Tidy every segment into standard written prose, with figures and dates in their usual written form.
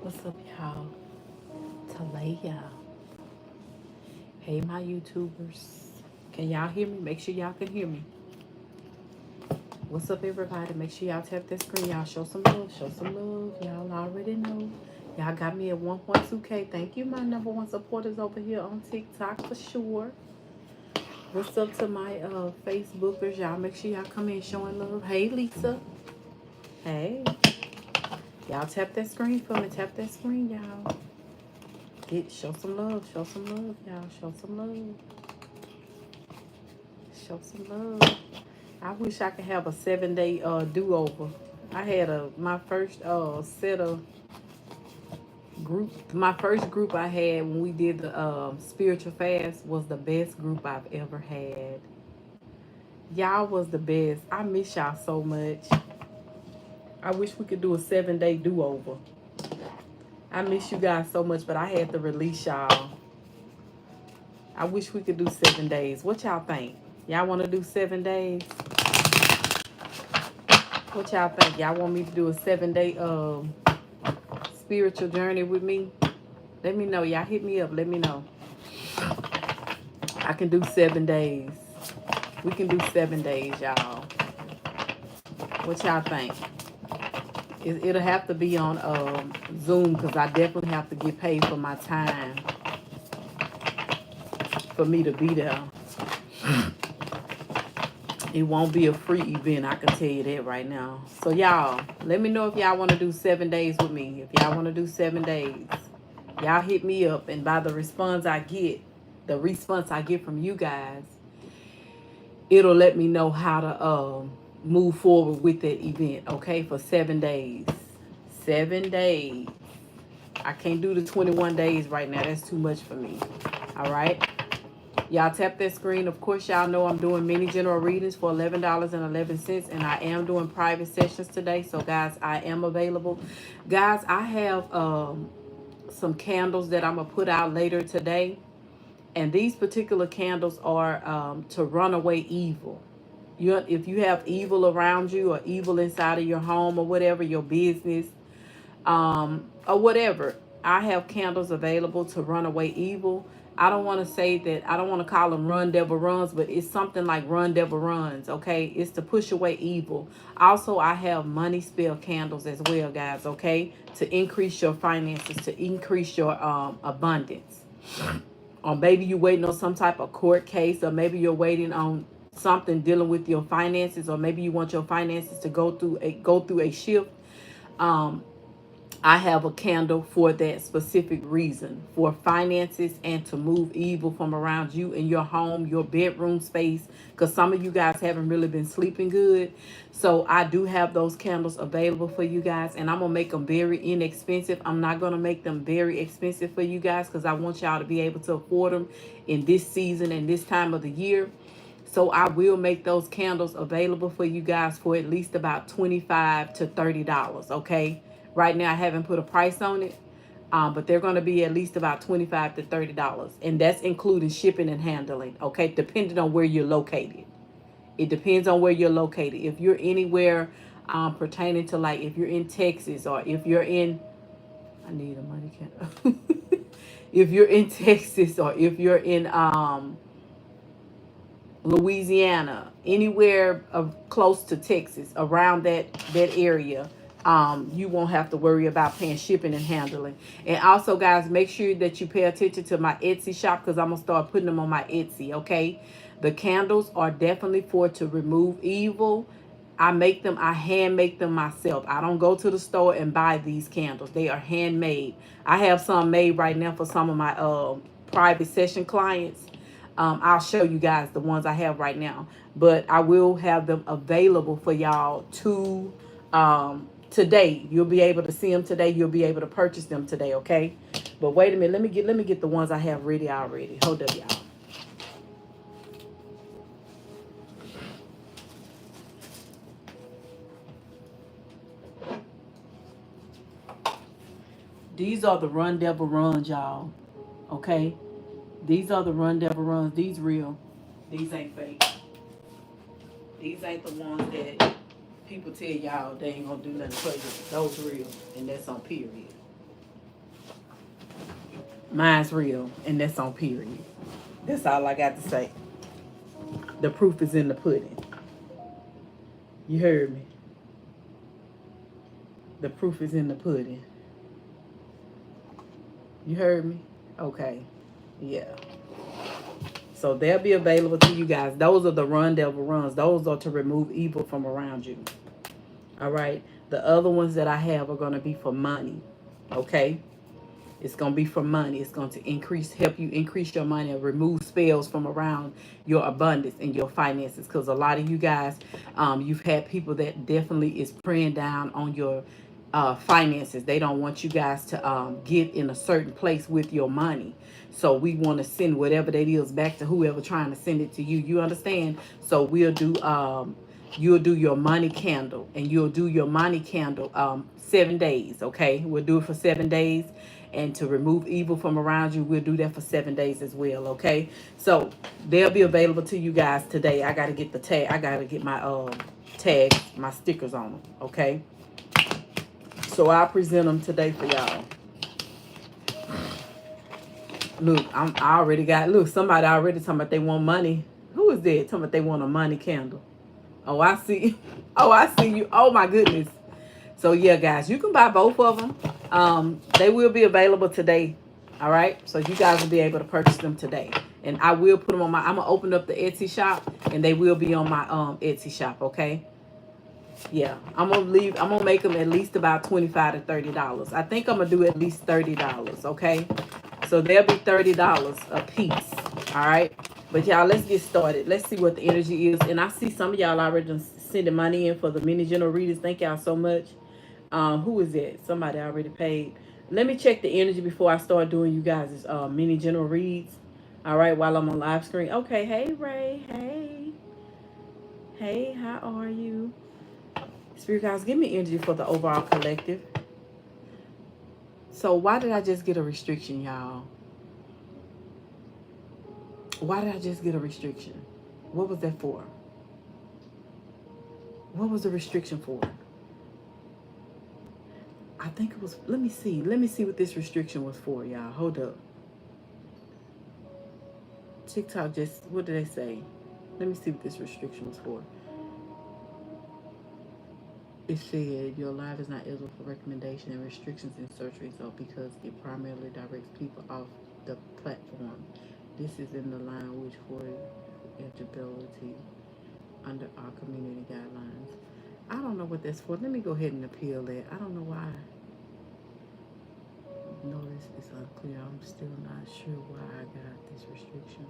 What's up, y'all? Talaya. Hey, my YouTubers. Can y'all hear me? Make sure y'all can hear me. What's up, everybody? Make sure y'all tap that screen. Y'all show some love. Show some love. Y'all already know. Y'all got me at 1.2K. Thank you, my #1 supporters over here on TikTok for sure. What's up to my Facebookers? Y'all make sure y'all come in showing love. Hey, Lisa. Hey. Y'all tap that screen for me. Tap that screen, y'all. Show some love. Show some love, y'all. Show some love. Show some love. I wish I could have a 7-day do-over. I had my first set of group. My first group I had when we did the spiritual fast was the best group I've ever had. Y'all was the best. I miss y'all so much. I wish we could do a 7-day do-over. I miss you guys so much, but I had to release y'all. I wish we could do 7 days. What y'all think? Y'all want to do 7 days? What y'all think? Y'all want me to do a 7-day spiritual journey with me? Let me know. Y'all hit me up. Let me know. I can do 7 days. We can do 7 days, y'all. What y'all think? It'll have to be on Zoom because I definitely have to get paid for my time. for me to be there. It won't be a free event, I can tell you that right now. So y'all, let me know if y'all want to do 7 days with me. If y'all want to do 7 days, y'all hit me up, and by the response I get from you guys, it'll let me know how to move forward with that event. Okay, for 7 days. 7 days. I can't do the 21 days right now. That's too much for me. All right. Y'all tap that screen. Of course, y'all know I'm doing mini general readings for $11.11, and I am doing private sessions today. So, guys, I am available. Guys, I have some candles that I'm going to put out later today. And these particular candles are to run away evil. If you have evil around you or evil inside of your home or whatever, your business, or whatever, I have candles available to run away evil. I don't want to say that, I don't want to call them run devil runs, but it's something like run devil runs, okay? It's to push away evil. Also, I have money spell candles as well, guys, okay? To increase your finances, to increase your abundance. Or maybe you're waiting on some type of court case, or maybe you're waiting on something dealing with your finances, or maybe you want your finances to go through a shift. I have a candle for that specific reason, for finances and to move evil from around you in your home, your bedroom space, because some of you guys haven't really been sleeping good. So I do have those candles available for you guys, and I'm going to make them very inexpensive. I'm not going to make them very expensive for you guys because I want y'all to be able to afford them in this season and this time of the year. So I will make those candles available for you guys for at least about $25 to $30, okay? Right now, I haven't put a price on it, but they're going to be at least about $25 to $30. And that's including shipping and handling, okay, depending on where you're located. It depends on where you're located. If you're anywhere pertaining to, like, if you're in Texas, or if you're in, I need a money candle. If you're in Texas, or if you're in Louisiana, anywhere close to Texas, around that area, you won't have to worry about paying shipping and handling. And also, guys, make sure that you pay attention to my Etsy shop, because I'm gonna start putting them on my Etsy. Okay, the candles are definitely to remove evil. I hand make them myself. I don't go to the store and buy these candles. They are handmade. I have some made right now for some of my private session clients. I'll show you guys the ones I have right now, but I will have them available for y'all to today. You'll be able to see them today. You'll be able to purchase them today, okay? But wait a minute, let me get the ones I have ready already. Hold up, y'all. These are the Run Devil Runs, y'all. Okay? These are the Run Devil Runs. These real. These ain't fake. These ain't the ones that people tell y'all they ain't gonna do nothing for you. Those real. And that's on period. Mine's real. And that's on period. That's all I got to say. The proof is in the pudding. You heard me. The proof is in the pudding. You heard me? Okay. Yeah. So they'll be available to you guys. Those are the Run Devil Runs. Those are to remove evil from around you. All right. The other ones that I have are going to be for money. Okay. It's going to be for money. It's going to help you increase your money and remove spells from around your abundance and your finances. Because a lot of you guys, you've had people that definitely is preying down on your finances. They don't want you guys to get in a certain place with your money. So we want to send whatever that is back to whoever trying to send it to you. You understand? So we'll do, you'll do your money candle, and you'll do your money candle 7 days. Okay. We'll do it for 7 days. And to remove evil from around you, we'll do that for 7 days as well, okay? So they'll be available to you guys today. I got to get the tag. I got to get my tags, my stickers on them, okay? So I'll present them today for y'all. Look, somebody already talking about they want money. Who is that? Talking about they want a money candle. Oh, I see. Oh, I see you. Oh, my goodness. So, yeah, guys, you can buy both of them. They will be available today. All right. So you guys will be able to purchase them today. And I will put them on my, I'm gonna open up the Etsy shop and they will be on my Etsy shop, okay? Yeah, I'm gonna make them at least about $25 to $30. I think I'm gonna do at least $30, okay? So they'll be $30 a piece. All right. But y'all, let's get started. Let's see what the energy is. And I see some of y'all already done sending money in for the mini general readers. Thank y'all so much. Who is that? Somebody already paid. Let me check the energy before I start doing you guys' mini general reads. All right, while I'm on live screen. Okay, hey Ray. Hey. Hey, how are you? Spirit guys, give me energy for the overall collective. So why did I just get a restriction, y'all? Why did I just get a restriction? What was that for? What was the restriction for? I think it was, let me see. Let me see what this restriction was for, y'all. Hold up. TikTok just, what did they say? Let me see what this restriction was for. It said your live is not eligible for recommendation and restrictions in search results because it primarily directs people off the platform. This is in the line which for eligibility under our community guidelines. I don't know what that's for. Let me go ahead and appeal that. I don't know why. Notice is unclear. I'm still not sure why I got this restriction.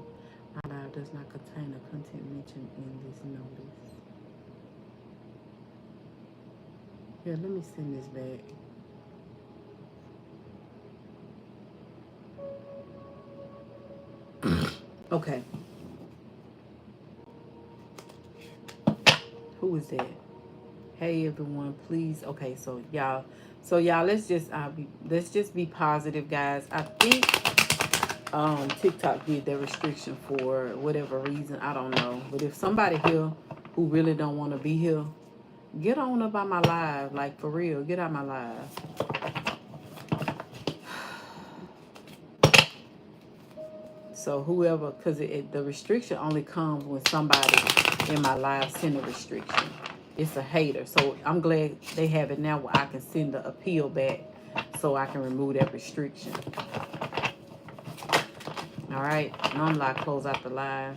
My live does not contain the content mentioned in this notice. Yeah, let me send this back. Okay. Who is that? Hey everyone, please. Okay, so y'all, let's just be positive, guys. I think TikTok did their restriction for whatever reason. I don't know. But if somebody here who really don't want to be here, get on up on my live. Like for real, get on my live. So whoever, because the restriction only comes when somebody in my live send a restriction. It's a hater. So I'm glad they have it now where I can send the appeal back so I can remove that restriction. All right. Normally I close out the live.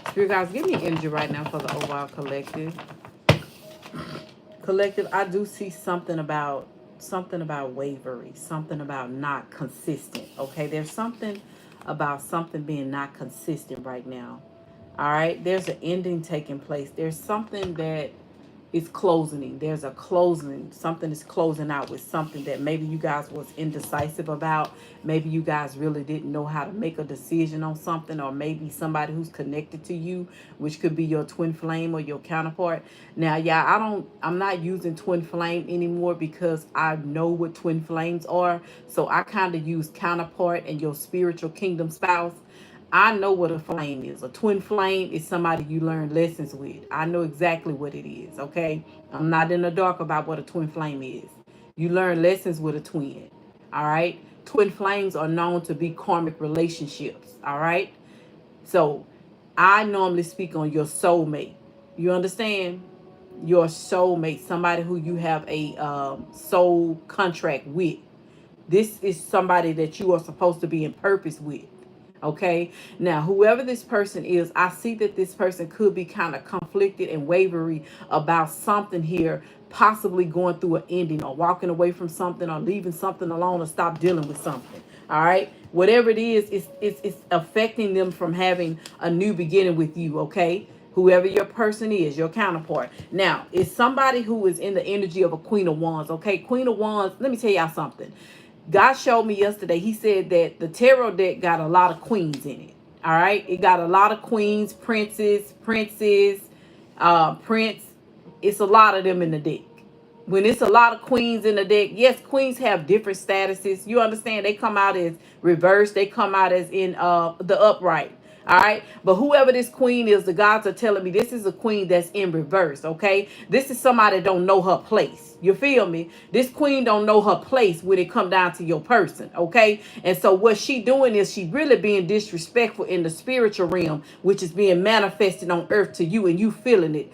Spirit guys, give me energy right now for the overall collective. Collective, I do see something about wavery, something about not consistent. Okay, there's something about something being not consistent right now. All right, there's an ending taking place. There's something that is closing. There's a closing. Something is closing out with something that maybe you guys was indecisive about. Maybe you guys really didn't know how to make a decision on something, or maybe somebody who's connected to you, which could be your twin flame or your counterpart. Now, yeah, I'm not using twin flame anymore because I know what twin flames are. So I kind of use counterpart and your spiritual kingdom spouse. I know what a flame is. A twin flame is somebody you learn lessons with. I know exactly what it is, okay? I'm not in the dark about what a twin flame is. You learn lessons with a twin, all right? Twin flames are known to be karmic relationships, all right? So I normally speak on your soulmate. You understand? Your soulmate, somebody who you have a soul contract with. This is somebody that you are supposed to be in purpose with. Okay. Now, whoever this person is, I see that this person could be kind of conflicted and wavery about something here, possibly going through an ending or walking away from something or leaving something alone or stop dealing with something. All right. Whatever it is, it's affecting them from having a new beginning with you. Okay. Whoever your person is, your counterpart. Now, it's somebody who is in the energy of a Queen of Wands. Okay. Queen of Wands, let me tell y'all something. God showed me yesterday. He said that the tarot deck got a lot of queens in it. All right. It got a lot of queens, princes, prince. It's a lot of them in the deck. When it's a lot of queens in the deck, yes, queens have different statuses. You understand? They come out as reverse. They come out as in the upright. All right. But whoever this queen is, the gods are telling me this is a queen that's in reverse. Okay. This is somebody that don't know her place. You feel me? This queen don't know her place when it come down to your person, okay? And so what she doing is she really being disrespectful in the spiritual realm, which is being manifested on earth to you, and you feeling it,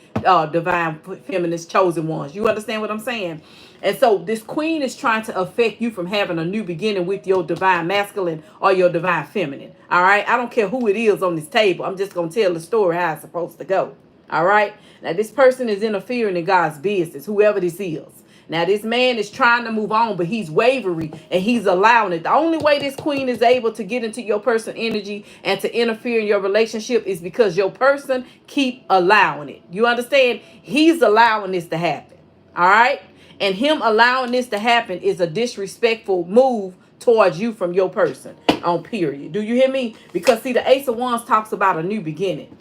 divine feminist chosen ones. You understand what I'm saying? And so this queen is trying to affect you from having a new beginning with your divine masculine or your divine feminine. All right? I don't care who it is on this table. I'm just going to tell the story how it's supposed to go. All right? Now, this person is interfering in God's business, whoever this is. Now, this man is trying to move on, but he's wavering and he's allowing it. The only way this queen is able to get into your person energy and to interfere in your relationship is because your person keep allowing it. You understand? He's allowing this to happen. All right? And him allowing this to happen is a disrespectful move towards you from your person on period. Do you hear me? Because see, the Ace of Wands talks about a new beginning.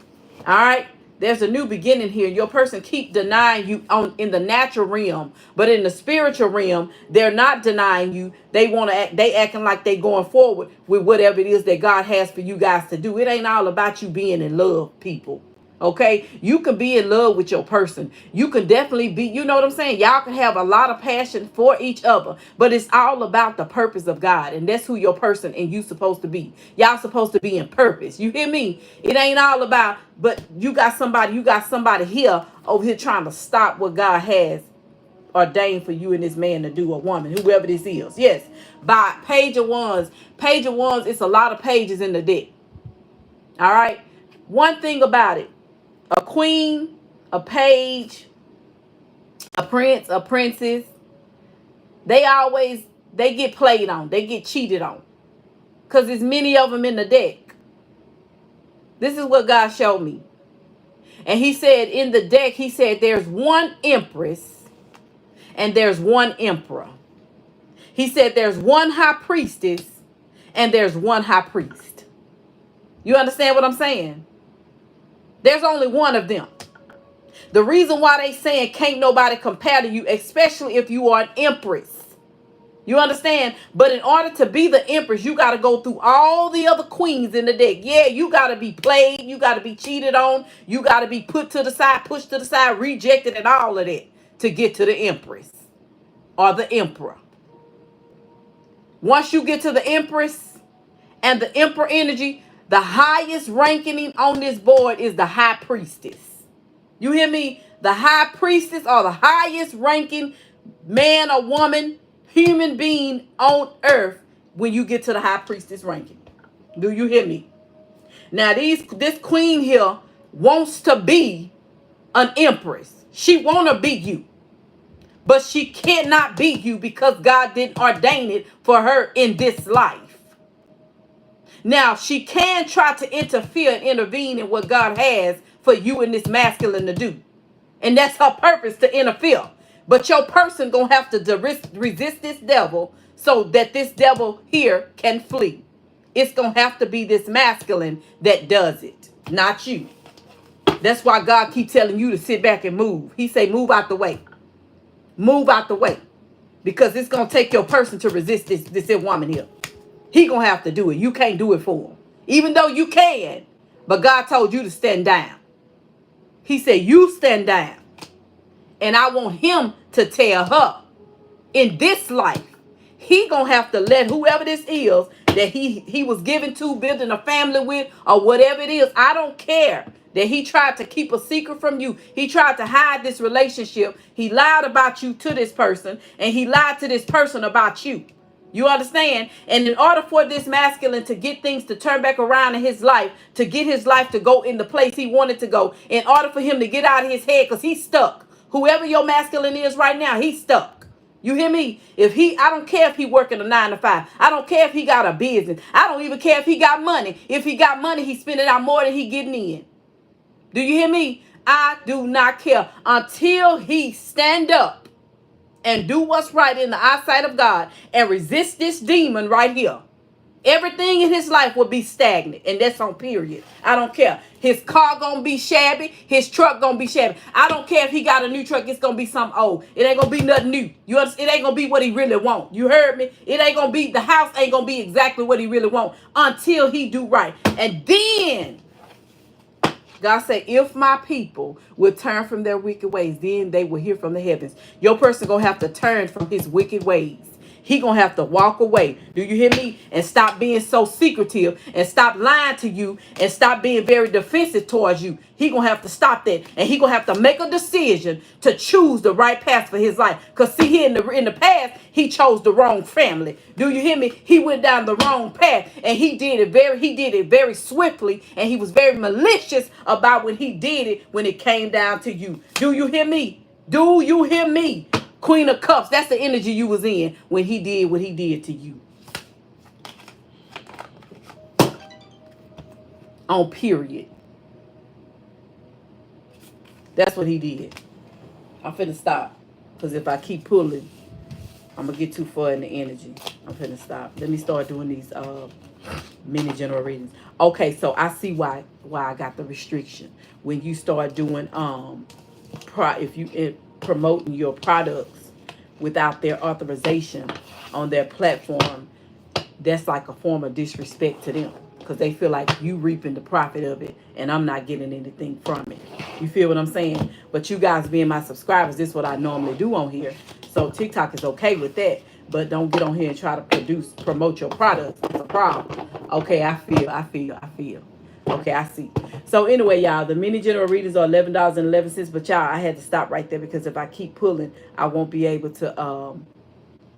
All right? There's a new beginning here. Your person keep denying you on in the natural realm, but in the spiritual realm, they're not denying you. They want to act, they acting like they going forward with whatever it is that God has for you guys to do. It ain't all about you being in love, people. Okay, you can be in love with your person. You can definitely be, you know what I'm saying? Y'all can have a lot of passion for each other, but it's all about the purpose of God. And that's who your person and you supposed to be. Y'all supposed to be in purpose. You hear me? It ain't all about, but you got somebody here over here trying to stop what God has ordained for you and this man to do, or woman, whoever this is. Yes, by Page of Wands. Page of Wands, it's a lot of pages in the deck. All right. One thing about it. A queen, a page, a prince, a princess, they get played on. They get cheated on. Because there's many of them in the deck. This is what God showed me. And he said in the deck, he said there's one empress and there's one emperor. He said there's one high priestess and there's one high priest. You understand what I'm saying? There's only one of them. The reason why they saying can't nobody compare to you, especially if you are an empress. You understand? But in order to be the empress, you got to go through all the other queens in the deck. Yeah, you got to be played. You got to be cheated on. You got to be put to the side, pushed to the side, rejected, and all of that to get to the empress or the emperor. Once you get to the empress and the emperor energy, the highest ranking on this board is the high priestess. You hear me? The high priestess or the highest ranking man or woman, human being on earth when you get to the high priestess ranking. Do you hear me? Now, this queen here wants to be an empress. She want to be you. But she cannot be you because God didn't ordain it for her in this life. Now, she can try to interfere and intervene in what God has for you and this masculine to do. And that's her purpose, to interfere. But your person going to have to resist this devil so that this devil here can flee. It's going to have to be this masculine that does it, not you. That's why God keeps telling you to sit back and move. He say, move out the way. Move out the way. Because it's going to take your person to resist this woman here. He going to have to do it. You can't do it for him. Even though you can. But God told you to stand down. He said, you stand down. And I want him to tell her in this life, he going to have to let whoever this is that he was given to, building a family with, or whatever it is. I don't care that he tried to keep a secret from you. He tried to hide this relationship. He lied about you to this person, and he lied to this person about you. You understand? And in order for this masculine to get things to turn back around in his life, to get his life to go in the place he wanted to go, in order for him to get out of his head, because he's stuck. Whoever your masculine is right now, he's stuck. You hear me? I don't care if he working a 9 to 5. I don't care if he got a business. I don't even care if he got money. If he got money, he's spending out more than he getting in. Do you hear me? I do not care until he stand up and do what's right in the eyesight of God and resist this demon right here. Everything in his life will be stagnant, and that's on period. I don't care. His car gonna be shabby. His truck gonna be shabby. I don't care if he got a new truck. It's gonna be something old. It ain't gonna be nothing new. You understand? It ain't gonna be what he really want. You heard me? It ain't gonna be, the house ain't gonna be exactly what he really want until he do right. And then God said, if my people would turn from their wicked ways, then they will hear from the heavens. Your person going to have to turn from his wicked ways. He gonna have to walk away. Do you hear me? And stop being so secretive, and stop lying to you, and stop being very defensive towards you. He gonna have to stop that, and he gonna have to make a decision to choose the right path for his life. Cause see, here in the past, he chose the wrong family. Do you hear me? He went down the wrong path, and he did it very swiftly, and he was very malicious about when he did it when it came down to you. Do you hear me? Do you hear me? Queen of Cups, that's the energy you was in when he did what he did to you. On period. That's what he did. I'm finna stop. Because if I keep pulling, I'm going to get too far in the energy. I'm finna stop. Let me start doing these mini general readings. Okay, so I see why I got the restriction. When you start doing, if you promoting your products without their authorization on their platform, that's like a form of disrespect to them, because they feel like you reaping the profit of it and I'm not getting anything from it. You feel what I'm saying? But you guys being my subscribers, this is what I normally do on here. So TikTok is okay with that, but don't get on here and try to promote your products. It's a problem. Okay, I feel. Okay, I see. So anyway, y'all, the mini general readings are $11.11. But y'all, I had to stop right there because if I keep pulling, I won't be able to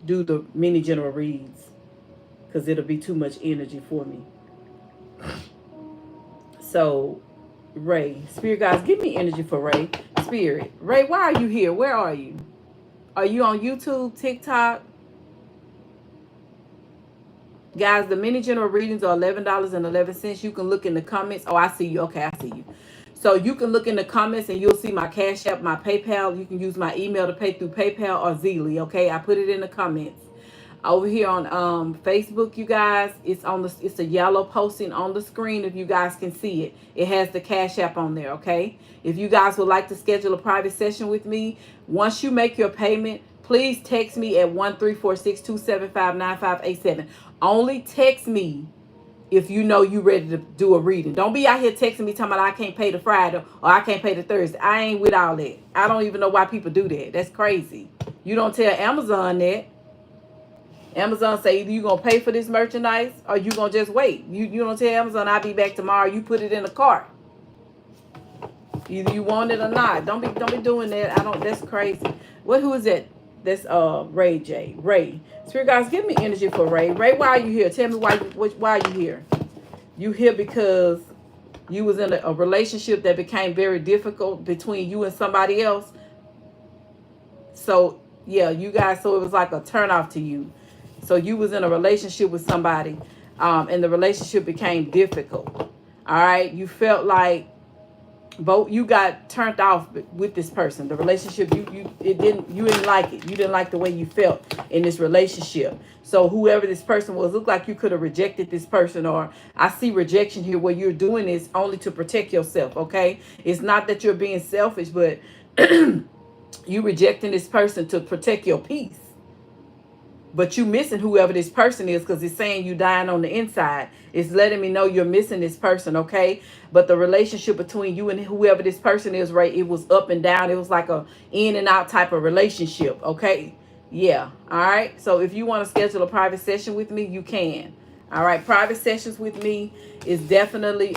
do the mini general reads because it'll be too much energy for me. So, Ray, Spirit guys, give me energy for Ray. Spirit, Ray, why are you here? Where are you? Are you on YouTube, TikTok? Guys, the mini general readings are $11.11. You can look in the comments. Oh, I see you. Okay, I see you. So you can look in the comments and you'll see my Cash App, my PayPal. You can use my email to pay through PayPal or Zelle. Okay, I put it in the comments. Over here on Facebook, you guys, it's a yellow posting on the screen if you guys can see it. It has the Cash App on there, okay? If you guys would like to schedule a private session with me, once you make your payment, please text me at 1-346-275-9587. Only text me if you know you ready to do a reading. Don't be out here texting me talking about I can't pay the Friday or I can't pay the Thursday. I ain't with all that. I don't even know why people do that. That's crazy. You don't tell Amazon that. Amazon say either you gonna pay for this merchandise or you gonna just wait. You don't tell Amazon I'll be back tomorrow. You put it in the cart. Either you want it or not. Don't be doing that. That's crazy. Who is that? That's Ray J. Ray. Spirit guys, give me energy for Ray. Ray, why are you here? Tell me why are you here? You here because you was in a relationship that became very difficult between you and somebody else. So yeah, you guys, so it was like a turnoff to you. So you was in a relationship with somebody, and the relationship became difficult. All right, you felt like you got turned off with this person. The relationship, you didn't like it. You didn't like the way you felt in this relationship. So whoever this person was, looked like you could have rejected this person, or I see rejection here where you're doing this only to protect yourself. Okay, it's not that you're being selfish, but you rejecting this person to protect your peace. But you missing whoever this person is, because it's saying you dying on the inside. It's letting me know you're missing this person, okay? But the relationship between you and whoever this person is, right, it was up and down. It was like a in and out type of relationship, okay? Yeah, all right? So if you want to schedule a private session with me, you can. All right, private sessions with me is definitely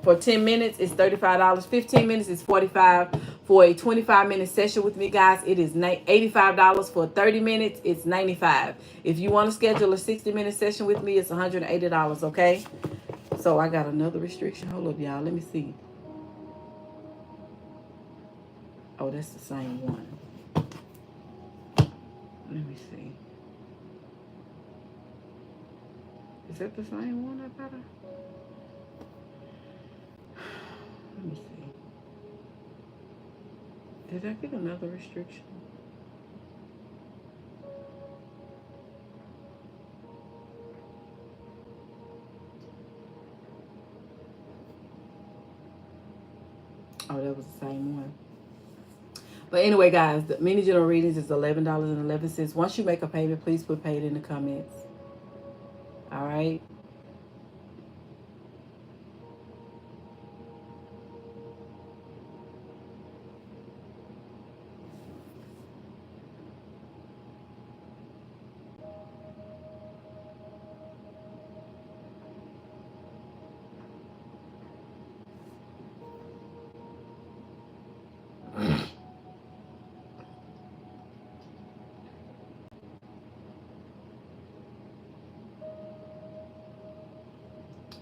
for 10 minutes, it's $35. 15 minutes is $45. For a 25-minute session with me, guys, it is $85. For 30 minutes, it's $95. If you want to schedule a 60-minute session with me, it's $180, okay? So I got another restriction. Hold up, y'all. Let me see. Oh, that's the same one. Let me see. Is that the same one I got? Let me see. Did I get another restriction? Oh, that was the same one. But anyway, guys, the mini general readings is $11.11. Once you make a payment, please put paid in the comments. All right.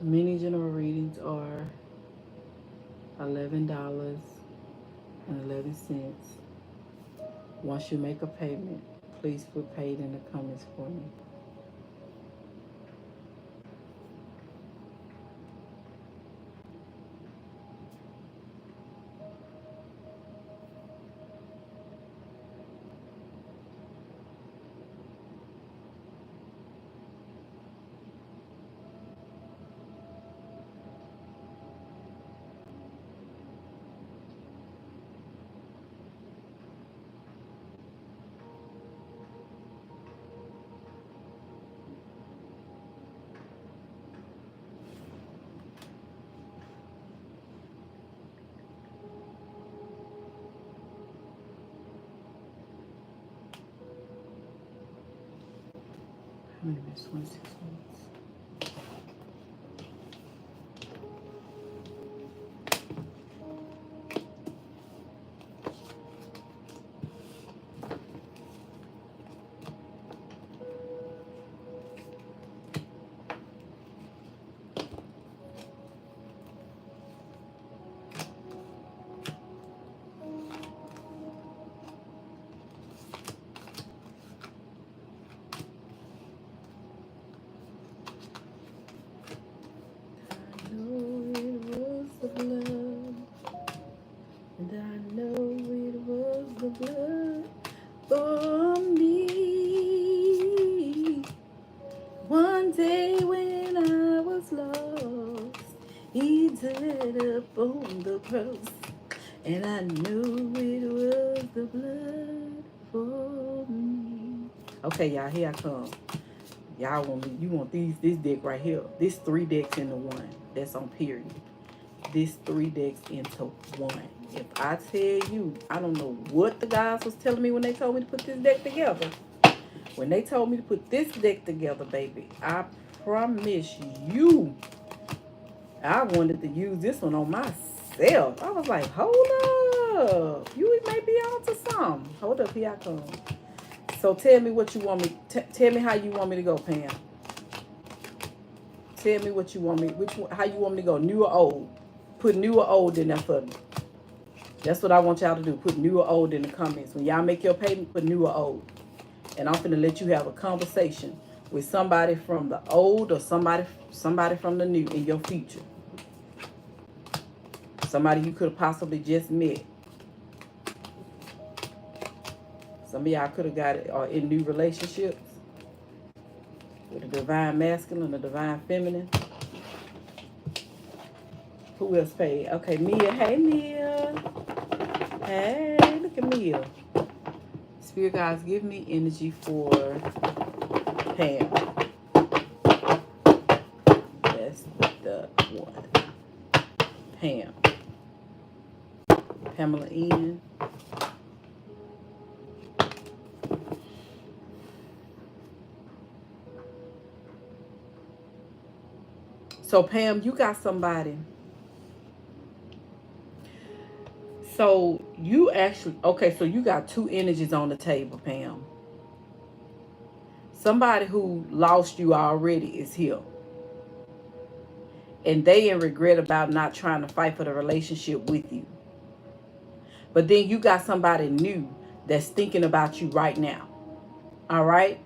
Mini general readings are $11.11. Once you make a payment, please put paid in the comments for me. How many minutes? 26 minutes. I know it was the blood, and I know it was the blood for me. One day when I was lost, he died up on the cross, and I knew it was the blood for me. Okay, y'all, here I come. Y'all want me, you want this deck right here. This 3 decks into one. That's on period. This 3 decks into one. If I tell you, I don't know what the guys was telling me when they told me to put this deck together. When they told me to put this deck together, baby, I promise you, I wanted to use this one on myself. I was like, hold up. You may be on to something. Hold up, here I come. So tell me what you want me, tell me how you want me to go, Pam. Tell me what you want me, how you want me to go, new or old. Put new or old in there for me. That's what I want y'all to do. Put new or old in the comments. When y'all make your payment, put new or old. And I'm finna let you have a conversation with somebody from the old or somebody from the new in your future. Somebody you could have possibly just met. Some of y'all could have got it or in new relationships with a divine masculine, a divine feminine. Who else paid? Okay, Mia. Hey, Mia. Hey, look at Mia. Spirit guys, give me energy for Pam. That's the one. Pam. Pamela Ian. So, Pam, you got somebody. So, you actually, okay, so you got 2 energies on the table, Pam. Somebody who lost you already is here. And they in regret about not trying to fight for the relationship with you. But then you got somebody new that's thinking about you right now. All right?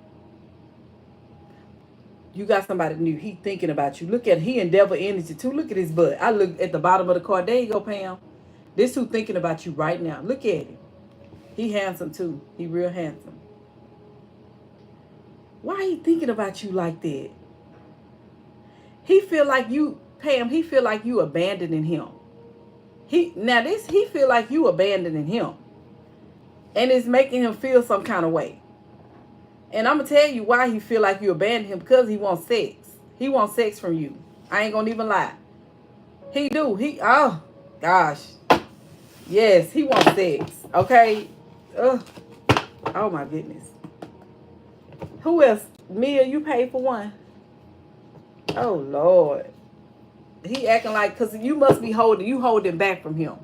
You got somebody new. He thinking about you. Look at, he in devil energy too. Look at his butt. I look at the bottom of the card. There you go, Pam. This who thinking about you right now. Look at him. He handsome too. He real handsome. Why he thinking about you like that? He feel like you, Pam, he feel like you abandoning him. He feel like you abandoning him. And it's making him feel some kind of way. And I'm going to tell you why he feel like you abandoned him. Because he wants sex. He wants sex from you. I ain't going to even lie. He do. Oh, gosh. Yes, he wants sex. Okay? Ugh. Oh, my goodness. Who else? Mia, you paid for one. Oh, Lord. He acting like, because you must be holding back from him.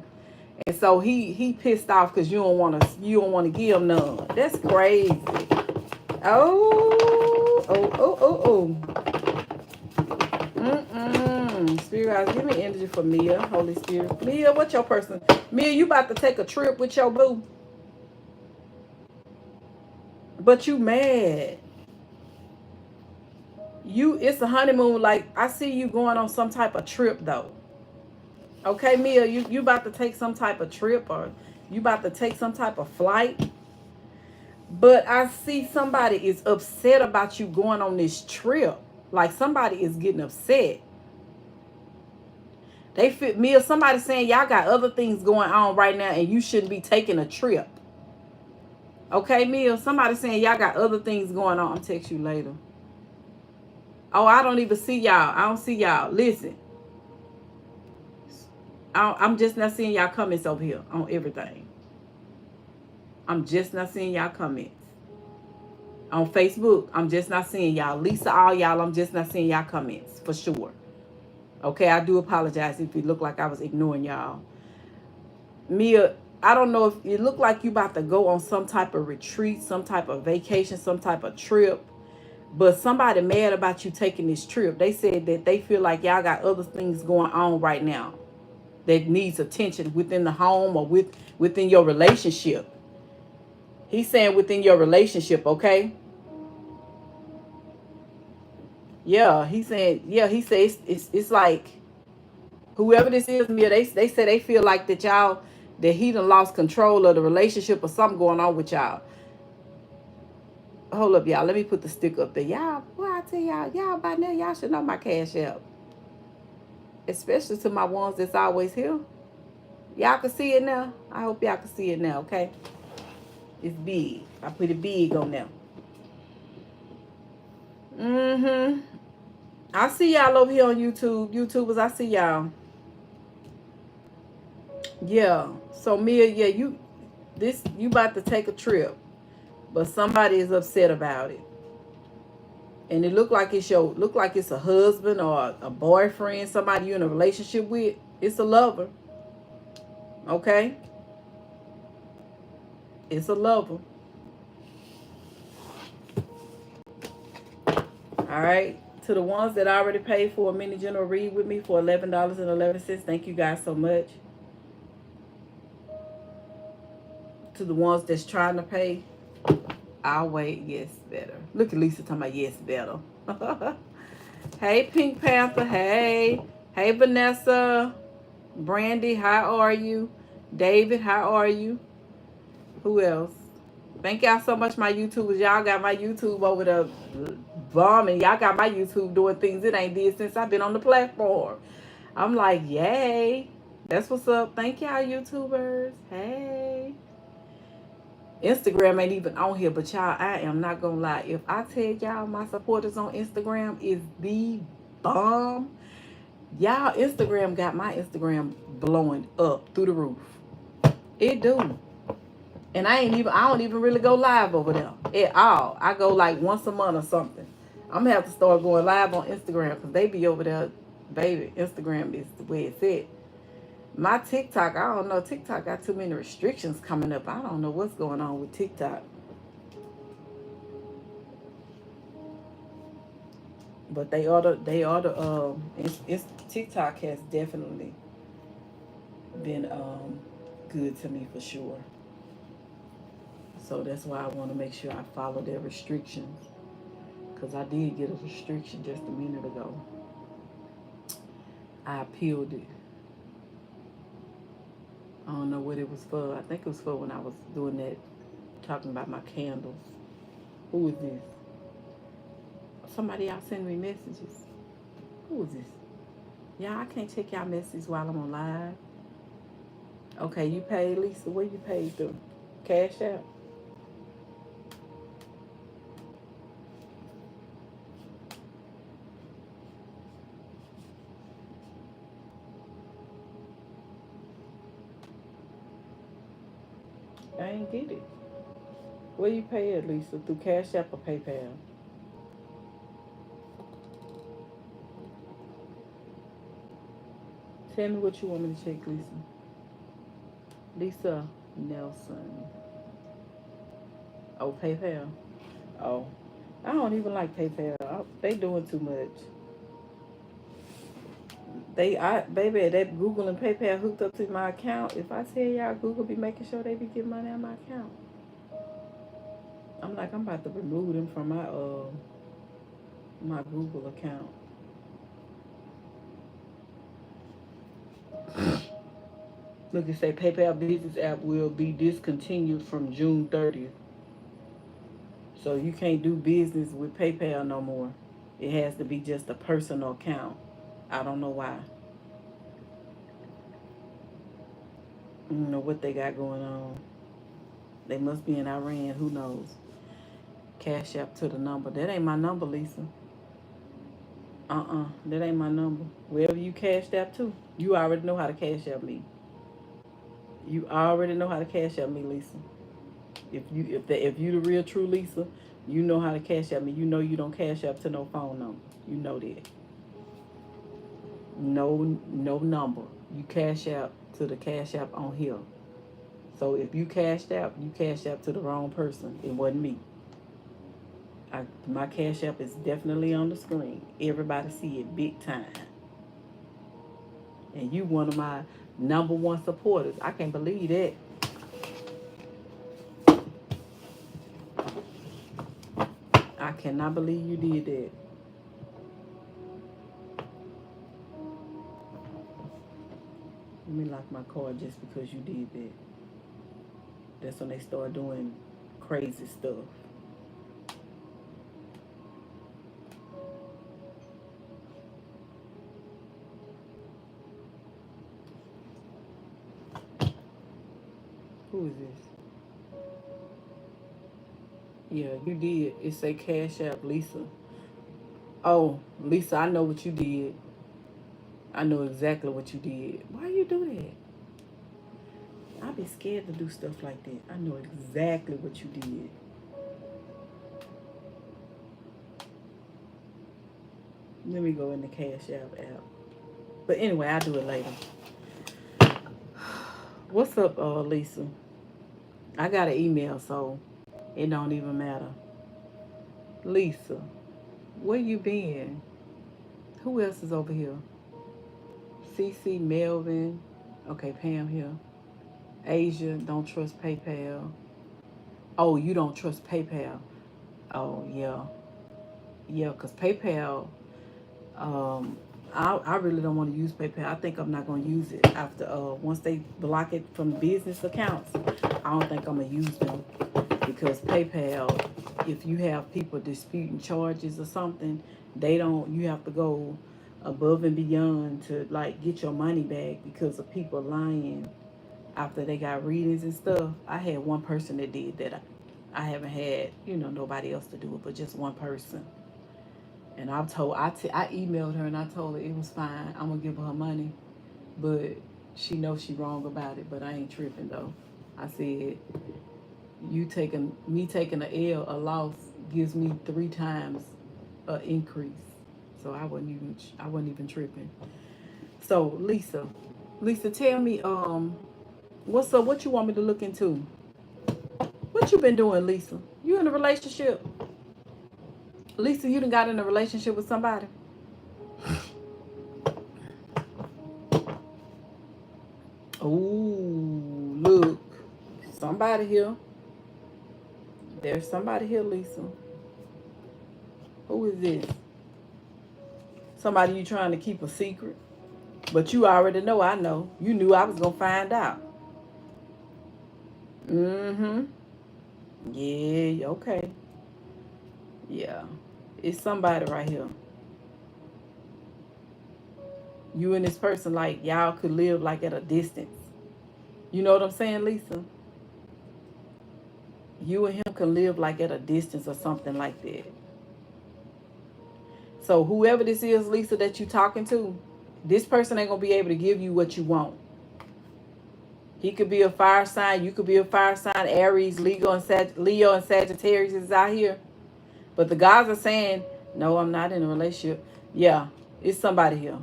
And so he pissed off because you don't want to give him none. That's crazy. Oh. Mm-mm. Spirit guys, give me energy for Mia, Holy Spirit. Mia, what's your person? Mia, you about to take a trip with your boo. But you mad. It's a honeymoon. Like, I see you going on some type of trip though. Okay, Mia, you about to take some type of trip, or you about to take some type of flight. But I see somebody is upset about you going on this trip. Like, somebody is getting upset. They fit Mia, somebody saying y'all got other things going on right now and you shouldn't be taking a trip. Okay, Mia, somebody saying y'all got other things going on. I'll text you later. Oh, I don't even see y'all. I don't see y'all. Listen. I'm just not seeing y'all comments over here on everything. I'm just not seeing y'all comments. On Facebook, I'm just not seeing y'all. Lisa, all y'all, I'm just not seeing y'all comments for sure. Okay, I do apologize if it looked like I was ignoring y'all. Mia, I don't know if it looked like you about to go on some type of retreat, some type of vacation, some type of trip. But somebody mad about you taking this trip. They said that they feel like y'all got other things going on right now that needs attention within the home or within your relationship. He's saying within your relationship, okay? Yeah, he said, he says it's like whoever this is, Mia, they say they feel like that he done lost control of the relationship or something going on with y'all. Hold up, y'all. Let me put the stick up there. Y'all, boy, I tell y'all by now, y'all should know my cash app. Especially to my ones that's always here. Y'all can see it now. I hope y'all can see it now, okay? It's big. I put it big on there. Mm-hmm. I see y'all over here on YouTube. YouTubers, I see y'all. Yeah. So Mia, yeah, you about to take a trip. But somebody is upset about it. And it look like it's a husband or a boyfriend, somebody you're in a relationship with. It's a lover. Okay? It's a lover. All right. To the ones that already paid for a mini general read with me for $11.11, thank you guys so much. To the ones that's trying to pay, I'll wait. Yes, better. Look at Lisa talking about yes, better. Hey, Pink Panther. Hey. Hey, Vanessa. Brandy, how are you? David, how are you? Who else? Thank y'all so much, my YouTubers. Y'all got my YouTube over the bombing. Y'all got my YouTube doing things it ain't did since I've been on the platform. I'm like, yay. That's what's up. Thank y'all, YouTubers. Hey. Instagram ain't even on here, but y'all, I am not gonna lie. If I tell y'all my supporters on Instagram is the bomb, y'all, Instagram got my Instagram blowing up through the roof. It do. And I don't even really go live over there at all. I go like once a month or something. I'm gonna have to start going live on Instagram because they be over there, baby. Instagram is the way it's at. My TikTok, I don't know. TikTok got too many restrictions coming up. I don't know what's going on with TikTok. But it's TikTok has definitely been good to me for sure. So that's why I want to make sure I follow their restrictions. Because I did get a restriction just a minute ago. I appealed it. I don't know what it was for. I think it was for when I was doing that, talking about my candles. Who is this? Somebody else send me messages. Who is this? Yeah, I can't check y'all messages while I'm on live. Okay, you paid, Lisa. Where you paid through? Cash App? I ain't get it. Where you pay it, Lisa? Through Cash App or PayPal? Tell me what you want me to check, Lisa. Lisa Nelson. Oh, PayPal. Oh, I don't even like PayPal. They doing too much. Baby, that Google and PayPal hooked up to my account. If I tell y'all, Google be making sure they be getting money out of my account. I'm about to remove them from my Google account. Look, it say PayPal business app will be discontinued from June 30th. So you can't do business with PayPal no more. It has to be just a personal account. I don't know why. I don't know what they got going on. They must be in Iran. Who knows? Cash app to the number. That ain't my number, Lisa. That ain't my number. Wherever you cashed app to, you already know how to cash app me. You already know how to cash app me, Lisa. If you the real true Lisa, you know how to cash app me. You know you don't cash app to no phone number. You know that. No number. You cash app to the cash app on here. So if you cashed out, you cashed out to the wrong person. It wasn't me. My cash app is definitely on the screen. Everybody see it big time. And you one of my #1 supporters. I can't believe that. I cannot believe you did that. Let me lock my card just because you did that. That's when they start doing crazy stuff. Who is this? Yeah, you did. It say cash app, Lisa. Oh, Lisa, I know what you did. I know exactly what you did. Why you do that? I be scared to do stuff like that. I know exactly what you did. Let me go in the Cash app. But anyway, I'll do it later. What's up, Lisa? I got an email, so it don't even matter. Lisa, where you been? Who else is over here? CC, Melvin. Okay, Pam here. Asia, don't trust PayPal. Oh, you don't trust PayPal. Oh, yeah. Yeah, because PayPal, I really don't want to use PayPal. I think I'm not going to use it after, once they block it from business accounts, I don't think I'm going to use them. Because PayPal, if you have people disputing charges or something, you have to go above and beyond to like get your money back because of people lying after they got readings and stuff. I had one person that did that. I haven't had, nobody else to do it, but just one person. And I emailed her and I told her it was fine. I'm gonna give her money, but she knows she wrong about it. But I ain't tripping though. I said, me taking a loss gives me 3 times an increase. So I wasn't even tripping. So Lisa, tell me, what's up? What you want me to look into? What you been doing, Lisa? You in a relationship? Lisa, you done got in a relationship with somebody? Ooh, look. Somebody here. There's somebody here, Lisa. Who is this? Somebody you trying to keep a secret? But you already know I know. You knew I was going to find out. Mm-hmm. Yeah, okay. Yeah. It's somebody right here. You and this person, like, y'all could live, like, at a distance. You know what I'm saying, Lisa? You and him can live, like, at a distance or something like that. So whoever this is, Lisa, that you talking to, this person ain't going to be able to give you what you want. He could be a fire sign. You could be a fire sign. Aries, Leo, and Sagittarius is out here. But the gods are saying, no, I'm not in a relationship. Yeah, it's somebody here.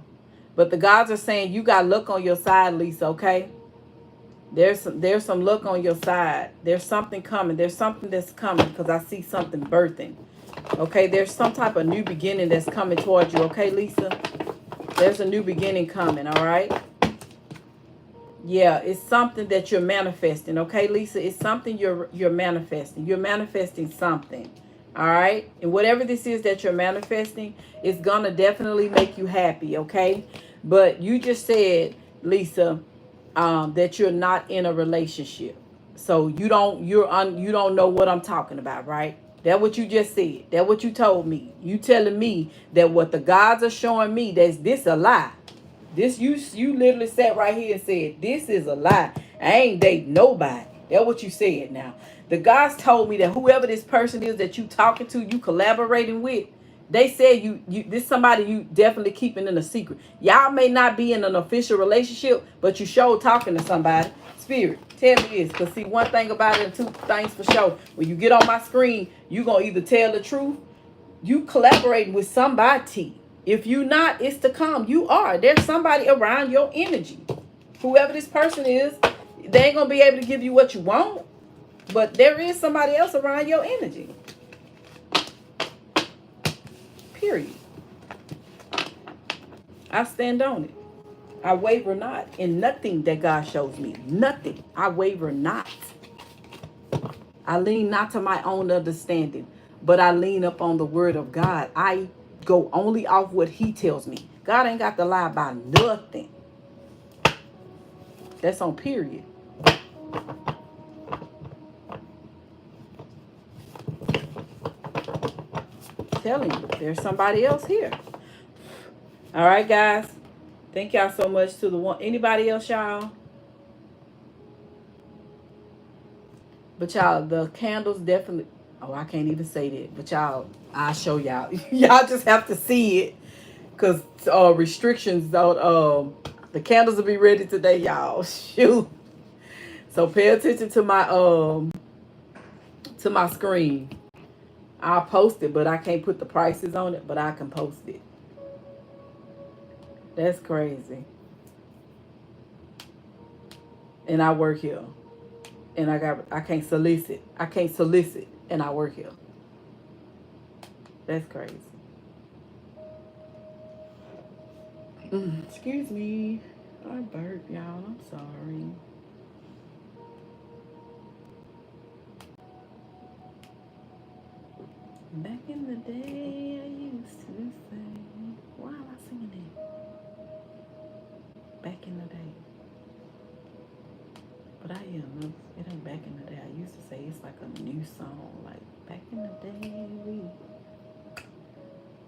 But the gods are saying you got luck on your side, Lisa, okay? There's some luck on your side. There's something coming. There's something that's coming because I see something birthing. Okay, there's some type of new beginning that's coming towards you, okay, Lisa? There's a new beginning coming, all right? Yeah, it's something that you're manifesting, okay, Lisa? It's something you're manifesting. You're manifesting something. All right? And whatever this is that you're manifesting, it's gonna definitely make you happy, okay? But you just said, Lisa, that you're not in a relationship. So you don't know what I'm talking about, right? That what you just said. That what you told me. You telling me that what the gods are showing me, that's this a lie. This you literally sat right here and said, this is a lie. I ain't dating nobody. That's what you said now. The guys told me that whoever this person is that you talking to, you collaborating with, they said you this somebody you definitely keeping in a secret. Y'all may not be in an official relationship, but you sure talking to somebody. Spirit, tell me this. Because see, one thing about it and two things for sure. When you get on my screen, you going to either tell the truth, you collaborating with somebody. If you not, it's to come. You are. There's somebody around your energy. Whoever this person is, they ain't gonna be able to give you what you want. But there is somebody else around your energy. Period. I stand on it. I waver not in nothing that God shows me. Nothing. I waver not. I lean not to my own understanding, but I lean up on the word of God. I go only off what he tells me. God ain't got to lie about nothing. That's on period. Telling you, there's somebody else here. All right, guys. Thank y'all so much to the one. Anybody else, y'all? But y'all, the candles definitely. Oh, I can't even say that. But y'all, I'll show y'all. Y'all just have to see it, cause restrictions don't. The candles will be ready today, y'all. Shoot. So pay attention to my screen. I'll post it, but I can't put the prices on it. But I can post it. That's crazy. And I work here. And I can't solicit. I can't solicit and I work here. That's crazy. Excuse me. I burped, y'all. I'm sorry. Back in the day, I used to sing. Why am I singing that? Back in the day. But I am. It ain't back in the day. I used to say it's like a new song. Like, back in the day,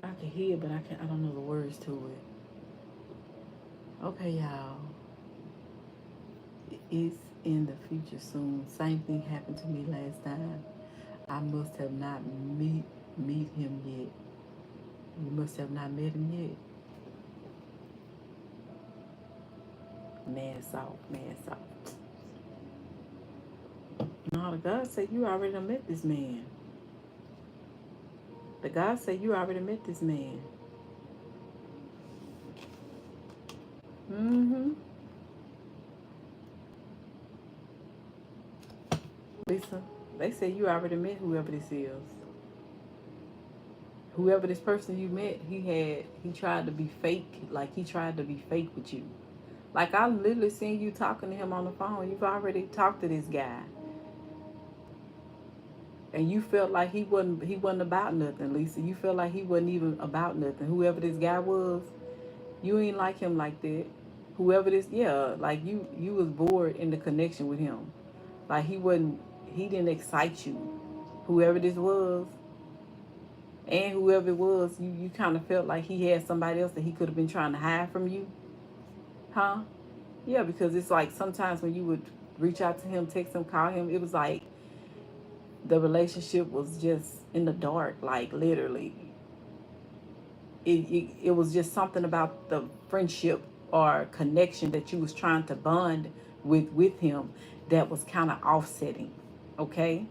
I can hear, but I don't know the words to it. Okay, y'all. It's in the future soon. Same thing happened to me last time. I must have not meet him yet. You must have not met him yet. Man soft, man soft. No, the God said you already done met this man. The God said you already met this man. Mm-hmm. Lisa, they say you already met whoever this is. Whoever this person you met, he tried to be fake. Like he tried to be fake with you. Like I literally seen you talking to him on the phone. You've already talked to this guy. And you felt like he wasn't about nothing, Lisa. You felt like he wasn't even about nothing. Whoever this guy was, you ain't like him like that. Whoever this, yeah, like you was bored in the connection with him. Like he didn't excite you. Whoever this was, and whoever it was, you kind of felt like he had somebody else that he could have been trying to hide from you, huh? Yeah, because it's like sometimes when you would reach out to him, text him, call him, it was like the relationship was just in the dark, like literally. It was just something about the friendship or connection that you was trying to bond with him that was kind of offsetting. Okay.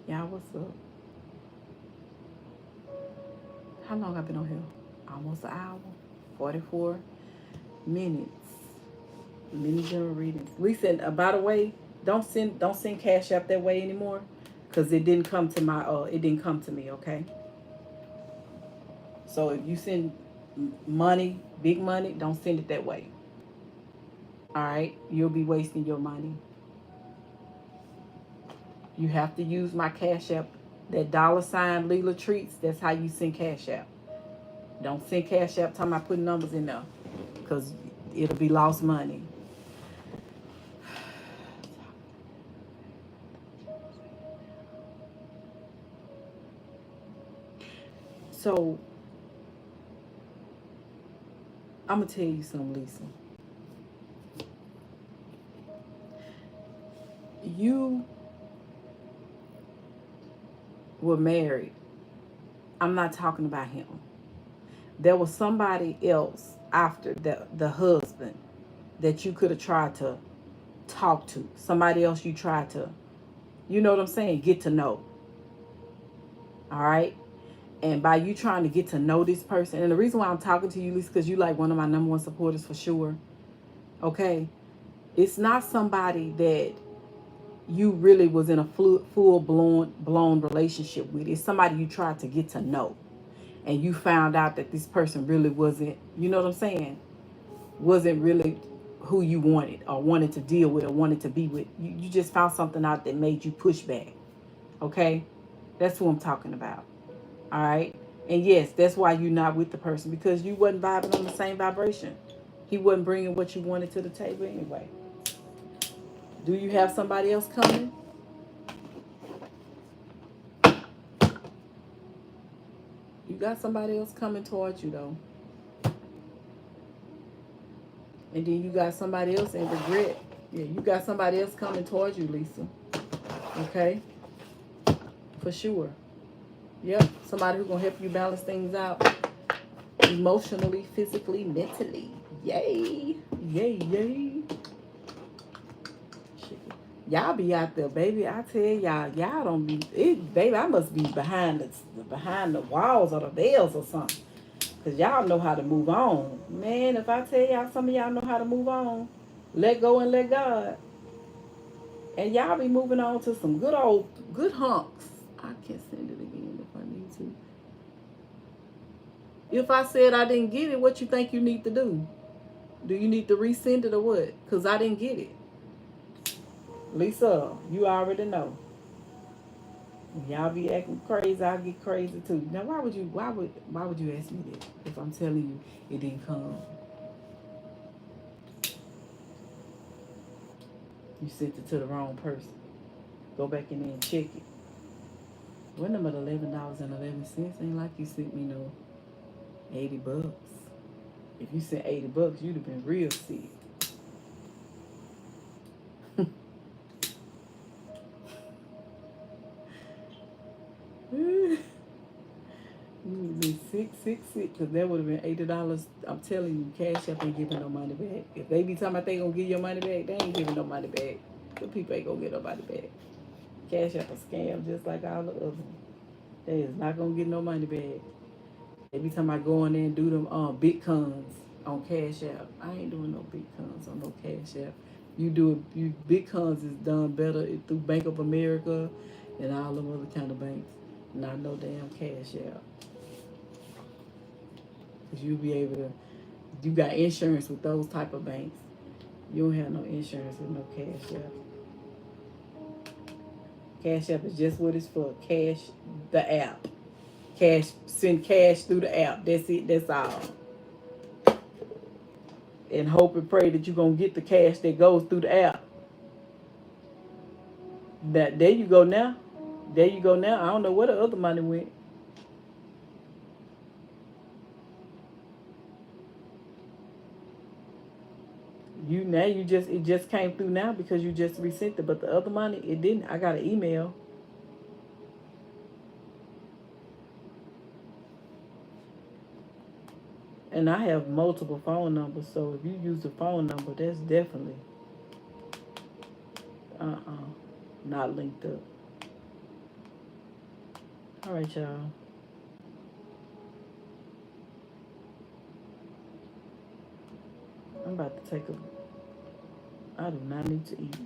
Yeah, what's up? How long I've been on here? Almost an hour. 44 minutes. Mini general readings. Lisa, by the way, don't send Cash App that way anymore. because it didn't come to my it didn't come to me. Okay. So if you send money, big money, don't send it that way. All right, you'll be wasting your money. You have to use my Cash App, that $ Leela Treats. That's how you send Cash App. Don't send Cash App talking about putting numbers in there, because it'll be lost money. So I'm gonna tell you something, Lisa. You were married. I'm not talking about him. There was somebody else after the husband that you could have tried to talk to. Somebody else you tried to, you know what I'm saying, get to know. All right. And by you trying to get to know this person, and the reason why I'm talking to you is because you like one of my number one supporters for sure. Okay. It's not somebody that you really was in a full blown relationship with. It's somebody you tried to get to know. And you found out that this person really wasn't, you know what I'm saying, wasn't really who you wanted or wanted to deal with or wanted to be with. You just found something out that made you push back. Okay? That's who I'm talking about. All right? And yes, that's why you're not with the person, because you wasn't vibing on the same vibration. He wasn't bringing what you wanted to the table anyway. Do you have somebody else coming? You got somebody else coming towards you, though. And then you got somebody else in regret. Yeah, you got somebody else coming towards you, Lisa. Okay? For sure. Yep. Somebody who's going to help you balance things out emotionally, physically, mentally. Yay. Yay, yay. Y'all be out there, baby. I tell y'all don't be it, baby. I must be behind the walls or the veils or something, cause y'all know how to move on, man. If I tell y'all, some of y'all know how to move on, let go and let God, and y'all be moving on to some good hunks. I can send it again if I need to. If I said I didn't get it, what you think you need to do? Do you need to resend it or what? Cause I didn't get it, Lisa. You already know. Y'all be acting crazy, I'll get crazy too. Now why would you ask me that if I'm telling you it didn't come? You sent it to the wrong person. Go back in there and check it. When I'm at $11.11, ain't like you sent me no $80. If you sent $80, you'd have been real sick. You would have been sick, because that would have been $80. I'm telling you, Cash App ain't giving no money back. If they be talking about they gonna give your money back, they ain't giving no money back. The people ain't gonna get no money back. Cash App a scam just like all the others. They is not gonna get no money back. Every time I go in there and do them Bitcoins on Cash App, I ain't doing no Bitcoins on no Cash App. You Bitcoins is done better through Bank of America and all them other kind of banks. Not no damn Cash App. Cause you'll be able to. You got insurance with those type of banks. You don't have no insurance with no Cash App. Cash App is just what it's for. Cash, the app. Send cash through the app. That's it. That's all. And hope and pray that you're going to get the cash that goes through the app. There you go now. There you go now. I don't know where the other money went. It just came through now because you just resent it. But the other money, it didn't. I got an email. And I have multiple phone numbers, so if you use a phone number, that's definitely not linked up. All right, y'all. I'm about to take I do not need to eat.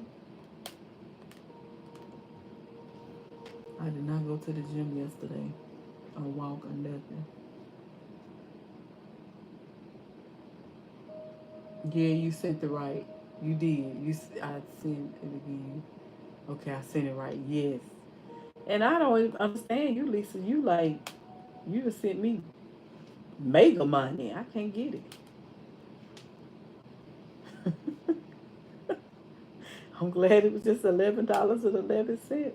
I did not go to the gym yesterday or walk or nothing. Yeah, you sent it right. You did. I sent it again. Okay, I sent it right. Yes. And I don't even understand you, Lisa. You like, you just sent me mega money. I can't get it. I'm glad it was just $11.11.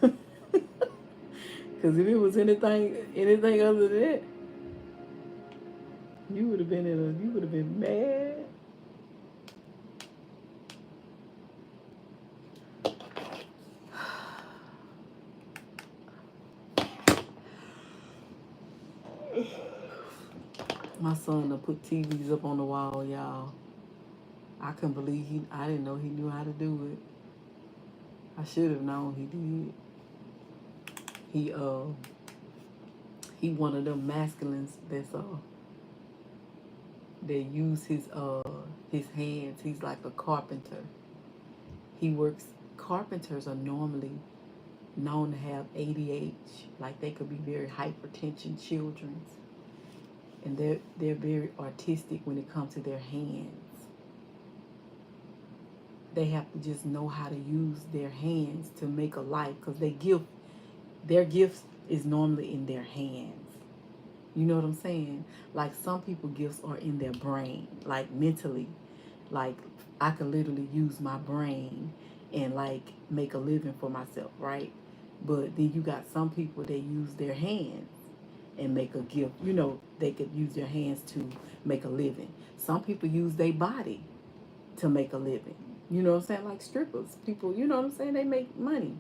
Because if it was anything other than that, you would have been mad. My son to put TVs up on the wall, y'all. I couldn't believe I didn't know he knew how to do it. I should have known he did. He he one of them masculines that use his hands. He's like a carpenter. He works. Carpenters are normally known to have ADH, like they could be very hypertension children, and they're very artistic when it comes to their hands. They have to just know how to use their hands to make a life, because their gifts is normally in their hands. You know what I'm saying? Like some people gifts are in their brain, like mentally. Like I could literally use my brain and like make a living for myself, right? But then you got some people that use their hands and make a gift. You know, they could use their hands to make a living. Some people use their body to make a living. You know what I'm saying? Like strippers. People, you know what I'm saying? They make money.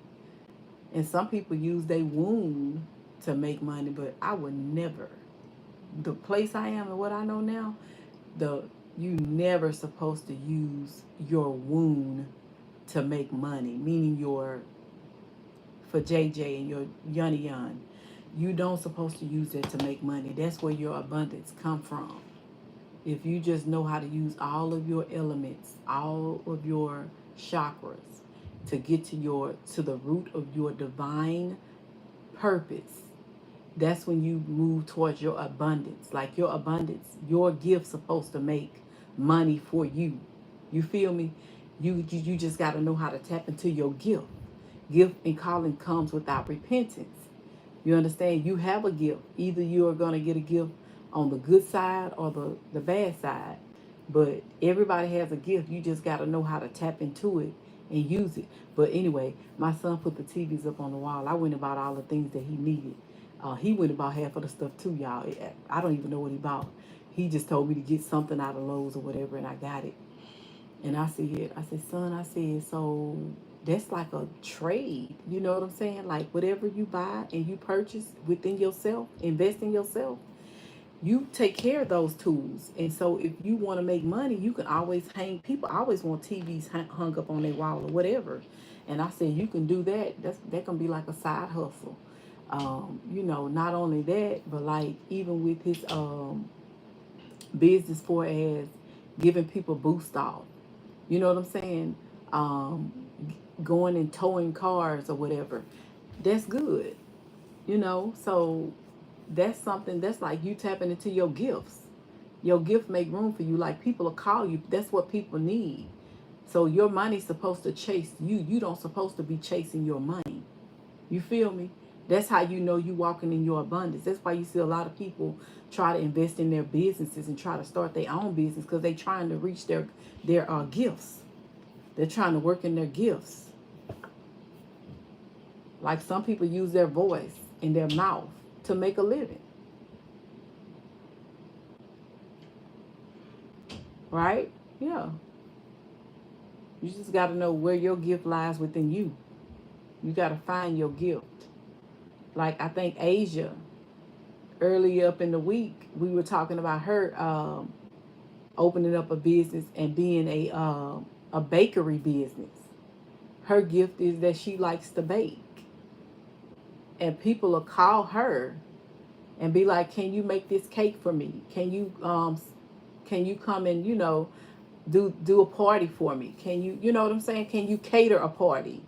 And some people use their wound to make money, but I would never. The place I am and what I know now, the you never supposed to use your wound to make money, meaning your for JJ and your Yunny Yun. You don't supposed to use that to make money. That's where your abundance come from. If you just know how to use all of your elements, all of your chakras to get to the root of your divine purpose, that's when you move towards your abundance. Like your abundance, your gift's supposed to make money for you. You feel me? You just got to know how to tap into your gift. Gift and calling comes without repentance. You understand? You have a gift. Either you are going to get a gift on the good side or the bad side. But everybody has a gift. You just got to know how to tap into it and use it. But anyway, my son put the TVs up on the wall. I went and bought all the things that he needed. He went and bought half of the stuff too, y'all. I don't even know what he bought. He just told me to get something out of Lowe's or whatever, and I got it. And I said, son, I said, so that's like a trade. You know what I'm saying? Like whatever you buy and you purchase within yourself, invest in yourself, you take care of those tools. And so if you want to make money, you can always people always want TVs hung up on their wall or whatever. And I said, you can do that. That can be like a side hustle. You know, not only that, but like even with his business for as giving people boost off. You know what I'm saying? Um, Going and towing cars or whatever. That's good. You know, so that's something that's like you tapping into your gifts. Your gift make room for you. Like people will call you. That's what people need. So your money's supposed to chase you. You don't supposed to be chasing your money. You feel me? That's how you know you walking in your abundance. That's why you see a lot of people try to invest in their businesses and try to start their own business because they trying to reach their gifts. They're trying to work in their gifts. Like some people use their voice and their mouth to make a living. Right? Yeah. You just got to know where your gift lies within you. You got to find your gift. Like I think Asia, early up in the week, we were talking about her opening up a business and being a bakery business. Her gift is that she likes to bake, and people will call her and be like, "Can you make this cake for me? Can you come and do a party for me? Can you you know what I'm saying? Can you cater a party?"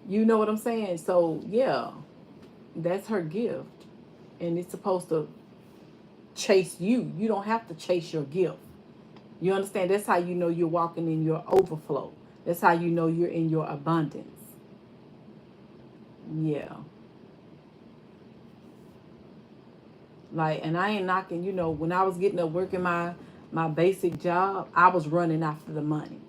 You know what I'm saying? So yeah, that's her gift, and it's supposed to chase you. You don't have to chase your gift. You understand? That's how you know you're walking in your overflow. That's how you know you're in your abundance. Yeah. Like, and I ain't knocking, when I was getting up working my basic job, I was running after the money.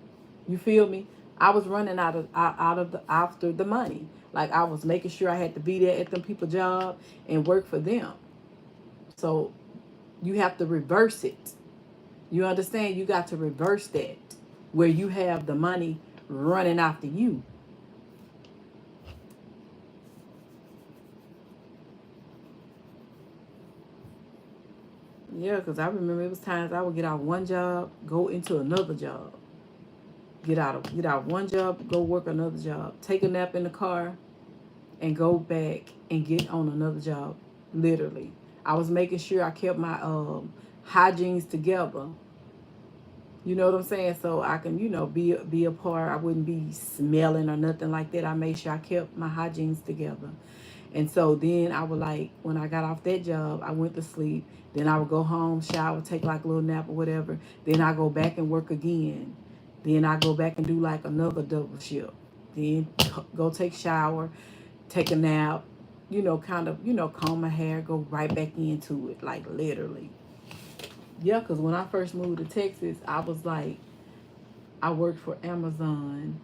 You feel me? I was running out of the after the money. Like I was making sure I had to be there at them people job and work for them. So you have to reverse it. You understand? You got to reverse that where you have the money running after you. Yeah, because I remember it was times I would get out one job, go into another job. Get out one job, go work another job. Take a nap in the car and go back and get on another job. Literally. I was making sure I kept my hygienes together. You know what I'm saying? So I can, be a part. I wouldn't be smelling or nothing like that. I made sure I kept my hygienes together. And so then I would like when I got off that job, I went to sleep. Then I would go home, shower, take like a little nap or whatever. Then I go back and work again. Then I go back and do like another double shift. Then go take shower, take a nap, kind of, comb my hair, go right back into it, like literally. Yeah, because when I first moved to Texas, I was like, I worked for Amazon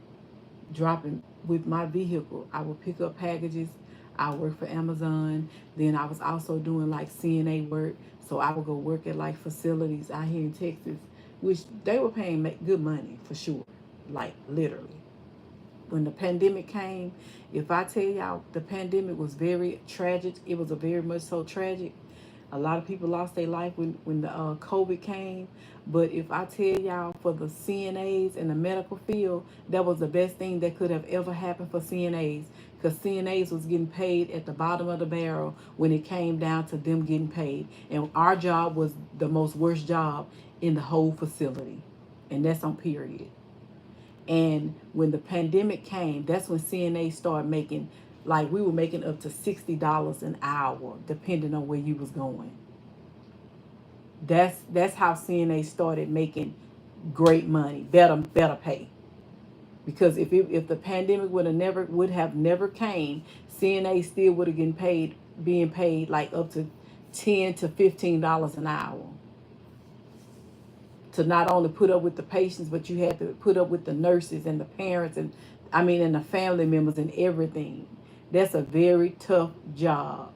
dropping with my vehicle. I would pick up packages. I worked for Amazon. Then I was also doing like CNA work. So I would go work at like facilities out here in Texas, which they were paying good money for sure. Like literally. When the pandemic came, if I tell y'all the pandemic was very tragic, it was a very much so tragic. A lot of people lost their life when the COVID came. But if I tell y'all for the CNAs and the medical field, that was the best thing that could have ever happened for CNAs. Because CNAs was getting paid at the bottom of the barrel when it came down to them getting paid. And our job was the most worst job in the whole facility. And that's on period. And when the pandemic came, that's when CNA started making, like we were making up to $60 an hour, depending on where you was going. That's how CNA started making great money, better pay. Because if the pandemic would have never came, CNA still would have being paid like up to $10 to $15 an hour to not only put up with the patients, but you had to put up with the nurses and the parents and the family members and everything. That's a very tough job.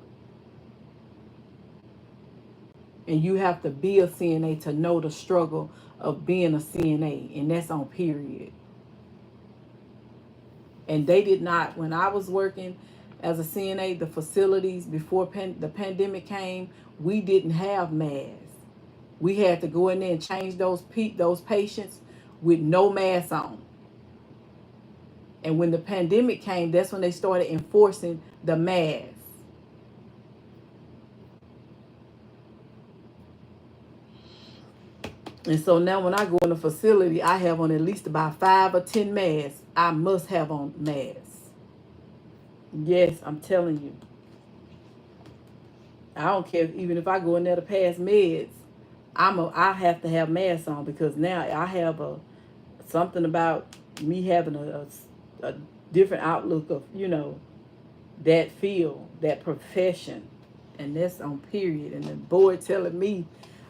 And you have to be a CNA to know the struggle of being a CNA. And that's on period. And they did not, when I was working as a CNA, the facilities before the pandemic came, we didn't have masks. We had to go in there and change those patients with no mask on. And when the pandemic came, that's when they started enforcing the mask. And so now when I go in the facility, I have on at least about 5 or 10 masks. I must have on masks. Yes, I'm telling you. I don't care even if I go in there to pass meds. I have to have masks on because now I have a something about me having a different outlook of that field, that profession, and that's on period. And the board telling me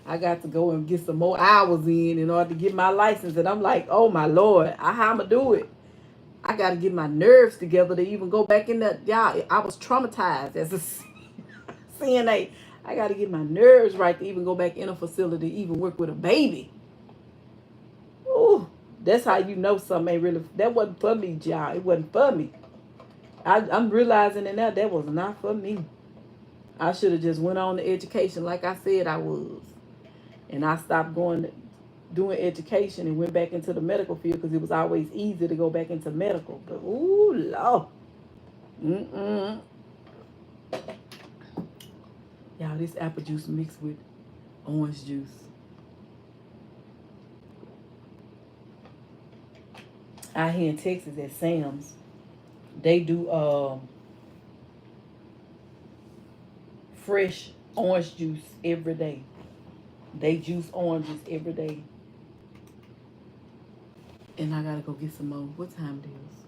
I got to go and get some more hours in order to get my license, and I'm like, oh my lord, how I'ma do it? I got to get my nerves together to even go back in that. Yeah, I was traumatized as a CNA. I got to get my nerves right to even go back in a facility, even work with a baby. Ooh, that's how you know something ain't really. That wasn't for me, y'all. It wasn't for me. I'm realizing it now. That was not for me. I should have just went on to education like I said I was, and I stopped doing education and went back into the medical field because it was always easy to go back into medical. But ooh, Lord, mm-mm. Y'all, this apple juice mixed with orange juice. Out here in Texas at Sam's, They do fresh orange juice every day. They juice oranges every day. And I gotta go get some more. What time it is?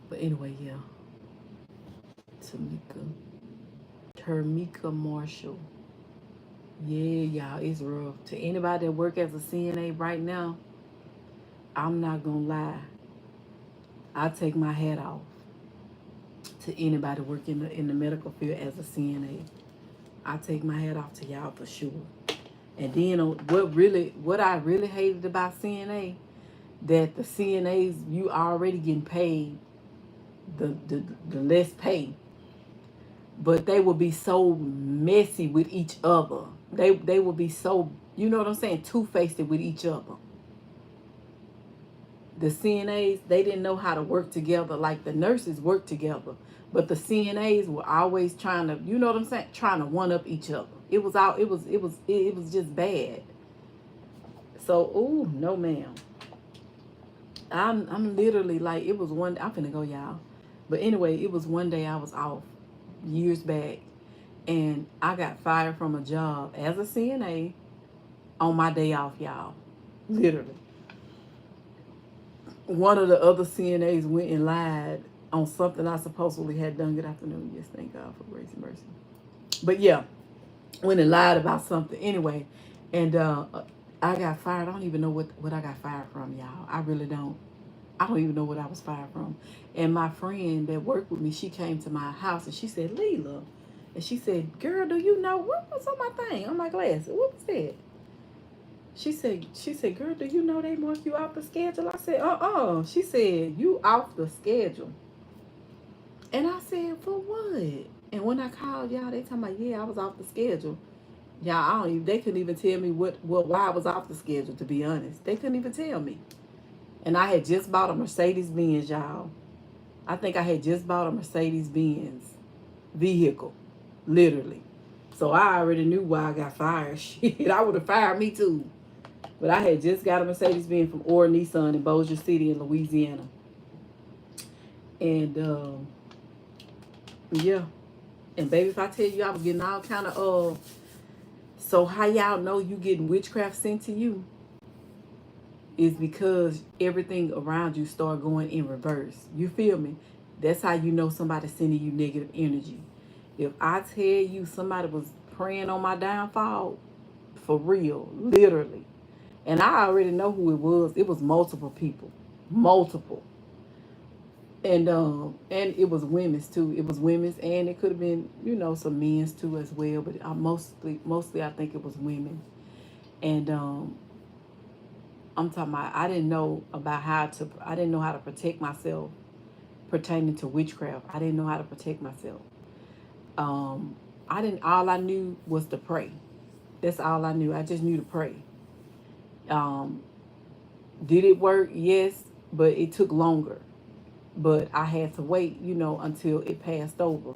But anyway, yeah. Tamika. Termika Marshall. Yeah, y'all, it's rough. To anybody that work as a CNA right now, I'm not gonna lie. I take my hat off to anybody working in the medical field as a CNA. I take my hat off to y'all for sure. And then what I really hated about CNA, that the CNAs, you already getting paid the less pay, but they will be so messy with each other. They will be so, you know what I'm saying, two-faced with each other. The CNAs, they didn't know how to work together like the nurses work together. But the CNAs were always trying to, you know what I'm saying, trying to one up each other. It was just bad. So, ooh, no ma'am. I'm literally like, it was one, I'm finna go, y'all. But anyway, it was one day I was off years back, and I got fired from a job as a CNA on my day off, y'all. Literally. One of the other CNAs went and lied on something I supposedly had done. Good afternoon. Yes, thank God for grace and mercy. But yeah, went and lied about something. Anyway, and I got fired. I don't even know what I got fired from, y'all. I really don't. I don't even know what I was fired from. And my friend that worked with me, she came to my house and she said, Leela. And she said, girl, do you know what was on my thing, on my glasses? What was that? She said, girl, do you know they mark you off the schedule? I said, She said, you off the schedule. And I said, for what? And when I called y'all, they talking about, yeah, I was off the schedule. Y'all, they couldn't even tell me why I was off the schedule, to be honest. They couldn't even tell me. And I had just bought a Mercedes Benz, y'all. I think I had just bought a Mercedes Benz vehicle, literally. So I already knew why I got fired. Shit, I would have fired me too. But I had just got a Mercedes Benz from Ora Nissan in Bossier City in Louisiana. And yeah. And baby, if I tell you I was getting all kind of so how y'all know you getting witchcraft sent to you is because everything around you start going in reverse. You feel me? That's how you know somebody's sending you negative energy. If I tell you somebody was praying on my downfall, for real, literally. And I already know who it was. It was multiple people. Multiple. And it was women's too. It was women's, and it could have been, some men's too as well, but I mostly I think it was women. And I'm talking about, I didn't know how to protect myself pertaining to witchcraft. I didn't know how to protect myself. um all I knew was to pray. That's all I knew. I just knew to pray. um did it work? Yes, but it took longer. But I had to wait, until it passed over.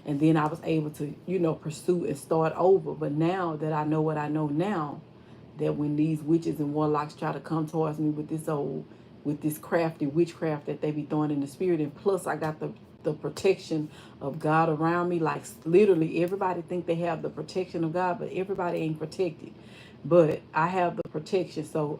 And then I was able to, pursue and start over. But now that I know what I know now, that when these witches and warlocks try to come towards me with this crafty witchcraft that they be throwing in the spirit, and plus I got the protection of God around me. Like literally everybody think they have the protection of God, but everybody ain't protected. But I have the protection, so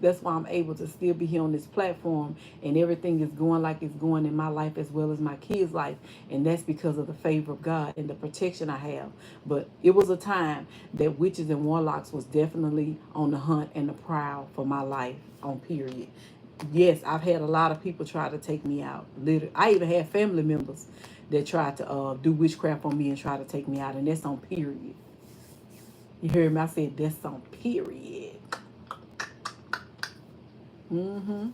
that's why I'm able to still be here on this platform, and everything is going like it's going in my life as well as my kids' life. And that's because of the favor of God and the protection I have. But it was a time that witches and warlocks was definitely on the hunt and the prowl for my life, on period. Yes, I've had a lot of people try to take me out. Literally, I even had family members that tried to do witchcraft on me and try to take me out, and that's on period. You hear me? I said that's on period. Mm-hmm.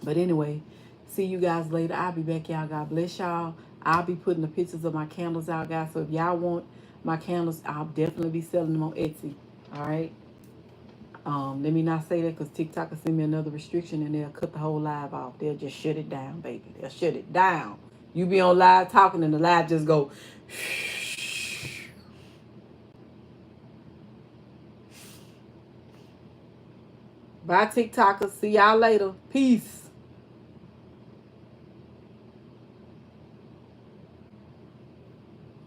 But anyway, see you guys later. I'll be back, y'all. God bless y'all. I'll be putting the pictures of my candles out, guys. So if y'all want my candles, I'll definitely be selling them on Etsy. All right. Let me not say that because TikTok will send me another restriction and they'll cut the whole live off. They'll just shut it down, baby. They'll shut it down. You be on live talking and the live just go. Bye, TikTokers. See y'all later. Peace.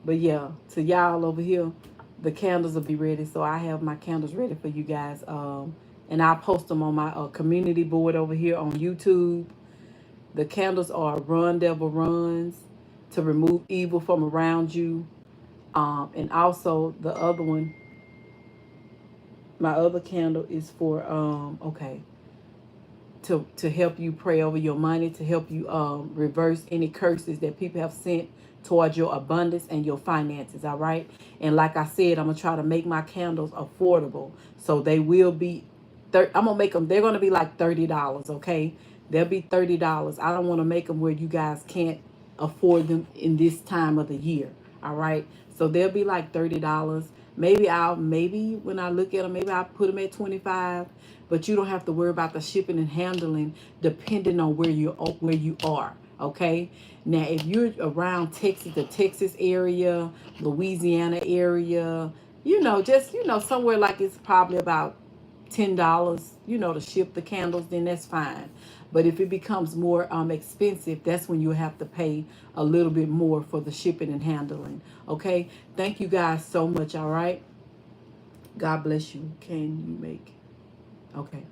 But yeah, to y'all over here, the candles will be ready. So I have my candles ready for you guys. And I'll post them on my community board over here on YouTube. The candles are Run Devil Runs, to remove evil from around you. And also the other one, my other candle is for okay, to help you pray over your money, to help you reverse any curses that people have sent towards your abundance and your finances. All right. And like I said, I'm gonna try to make my candles affordable, so they will be I'm gonna make them, they're gonna be like $30. Okay, they'll be $30. I don't want to make them where you guys can't afford them in this time of the year. All right, so they'll be like $30. Maybe when I look at them, maybe I'll put them at 25. But you don't have to worry about the shipping and handling depending on where you are. Okay. Now, if you're around Texas, the Texas area, Louisiana area, just somewhere like it's probably about $10, to ship the candles, then that's fine. But if it becomes more expensive, that's when you have to pay a little bit more for the shipping and handling. Okay. Thank you guys so much. All right. God bless you. Can you make? Okay.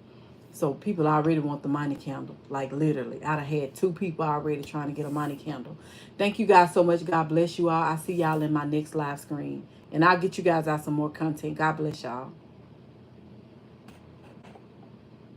So people already want the money candle. Like literally. I'd have had 2 people already trying to get a money candle. Thank you guys so much. God bless you all. I'll see y'all in my next live screen. And I'll get you guys out some more content. God bless y'all.